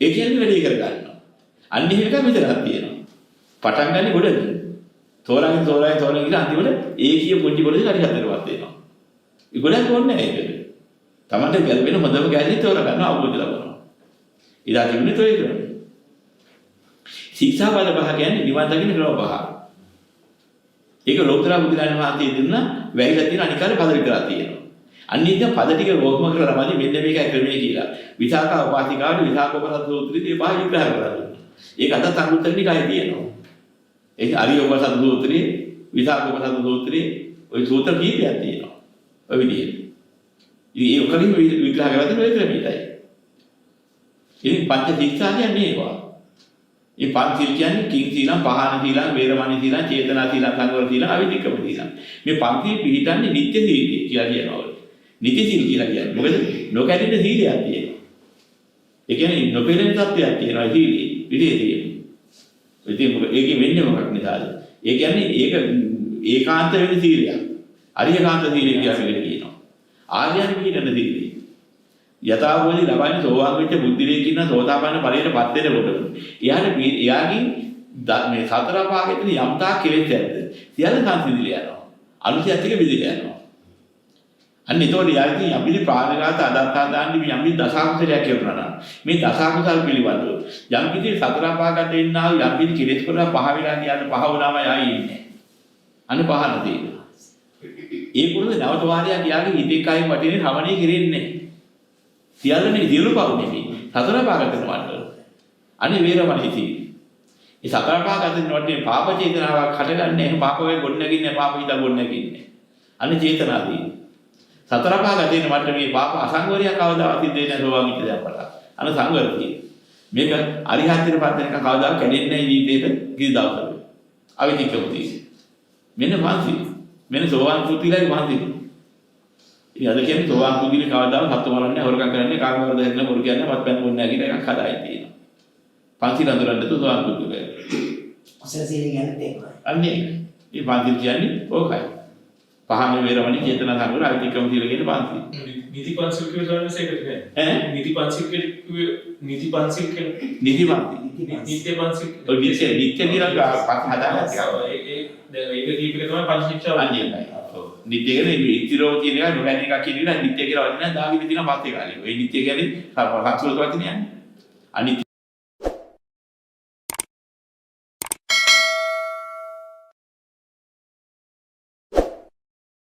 ඒ කියන්නේ වැඩි කර ගන්නවා. අන්න එහෙම එකක් මෙතනක් තියෙනවා. පටන් ගන්නේ ගොඩනේ. තෝරාගෙන ඉඳලා අන්තිමට ඒකීය පුංචි කොටස හරි හතරවත් වෙනවා. ඒ ගොඩක් ඕනේ නැහැ ඒකට. Tamante ගැළපෙන හොඳම ගැළේ තෝරා ගන්න අවබෝධ ලබනවා. ඉතින් අදින්නේ toy කරන්නේ. ශික්ෂා බල පහ කියන්නේ නිවන් දකින්න ක්‍රම පහ. ඒක ලෝතර බුදුරජාණන් වහන්සේ දෙන්න වැහිලා තියෙන අනිකාර පද විතරක් තියෙනවා. අනිත් පද ටික රෝගම කරලා රමදි මෙන්න මේකයි ක්‍රමයේ කියලා. විසාකා උපාසිකාවට විසාකෝපසත් සූත්‍රයේ ඒ පහ විග්‍රහ කරලා දුන්නා. ඒක අද සංගුත්තරිකයි තියෙනවා. ඒක අරියෝපසත් සූත්‍රයේ විසාකෝපසත් සූත්‍රයේ ওই සූත්‍ර කීපයක් තියෙනවා. ඔය විදිහට. ඉතින් ඒ ඔකලින් විග්‍රහ කරලා තියෙන ඔය ක්‍රමයටයි. ඉතින් පංච ශික්ෂා කියන්නේ ඒවා. මේ පංචශීල කියන්නේ කිං සීලං, පහන සීලං, වේරමණී සීලං, චේතනා සීලං, සංවර සීලං, අවිධික්කම සීලං. මේ පංචශීල පිළිටන්නේ නිත්‍ය සීලය කියලා කියනවා. නිත්‍ය සීල කියලා කියන්නේ. මොකද නොකැඩෙන සීලයක් තියෙනවා. ඒ කියන්නේ නොපෙළෙන තත්ත්වයක් තියෙනවා සීලේ. විදේතියේ. ඉතින් ඒකෙ වෙන්නේ මොකක් නිසාද? ඒ කියන්නේ ඒක ඒකාන්ත වෙන සීලයක්. අරියකාන්ත සීලය කියලා කියනවා. ආර්යයන් කියන සීලය. යථාභෝධි ලබන්නේ සෝවාන් වෙච්ච බුද්ධිලේ කියන සෝතාපන්න ඵලයටපත් වෙනකොට එයාගෙන් මේ සතර පාගෙතන යම්තා කෙලෙස් ඇද්ද සියල්ල සංසිඳිලා යනවා. අනුසයත් එක විදිහට යනවා. අන්න ඒතකොට යාදී යම්කිසි ප්‍රාණඝාත අදත්තා දාන්නේ මේ යම්කිසි දසකුසලයක් කියනවා. මේ දසකුසල් පිළිබඳව යම්කිසි සතර පාගත වෙන්නා වූ යම්කිසි කෙලෙස් කරලා පහ වෙලා කියන්නේ පහ වුණාම ආයි ඉන්නේ. අන්න පහන තියෙනවා. ඒ කුරුද නවත වාරයක් යාගේ හිතේ කයින් වටිනේ රමණී කෙරෙන්නේ. සියල්ලනේ දියුණු පවු නෙමෙයි. සතර පාගත වෙනවට. අනේ වේරමණී සීල. මේ සතර පාගත වෙනවට පාප චේතනාවක් හටගන්නේ නැහැ. පාප වේ ගොඩ නැගින්නේ පාප හිත ගොඩ නැගින්නේ. අනේ චේතනාදී. සතර පාගත වෙනවට මේ පාප අසංවරය කවදාවත් සිද්ධ වෙන්නේ නැහැ සෝවාන් විච්ච දැම්පලා. අනේ සංවරතිය. මේක අරිහත්ත්වයට පත් වෙනකන් කවදාවත් කැඩෙන්නේ නැහැ ජීවිතේට කිසි දවසක. අවිධික්කමදී. මෙන්න වාසි. මෙන්න සෝවාන් පුතිලයි වාසි. ඉතින් අද කියන්නේ සෝවාන් පුතිලේ කවදාවත් හත්තු මරන්නේ හොරකම් කරන්නේ කාම වර්ධ හැදෙන මොරු කියන්නේ මත්පැන් බොන්නේ නැහැ කියන එකක් හදායි තියෙනවා. පන්සිල් අඳුරන්න තු සෝවාන් පුතිලේ. අසල සීල කියන්නේ ඒකයි. අන්නේ. මේ පන්සිල් කියන්නේ ඕකයි. පහන වේරමණී චේතනා සංවර අවිධික්කම සීල කියන පන්සිල්. නිති පන්සිල් කියනවා ඒකට නෑ. ඈ? නිති පන්සිල් කියන්නේ නිති පන්සිල් කියන්නේ නිති පන්සිල්. නිත්‍ය පන්සිල්. ඔය නිත්‍ය කියලා පස් හදාගත්තා. ඒක දීපික තමයි පංචශික්ෂාව. අන්නේ. නිත්‍ය කියන්නේ ඉතිරෝ කියන එක නොවැඩ එකක් කියන එක නිත්‍ය කියලා වචනයක් දාගෙන තියෙනවා පස්සේ කාලේ. ඔය නිත්‍ය කියන්නේ සංස්කෘත වචනයන්නේ. අනිත්‍ය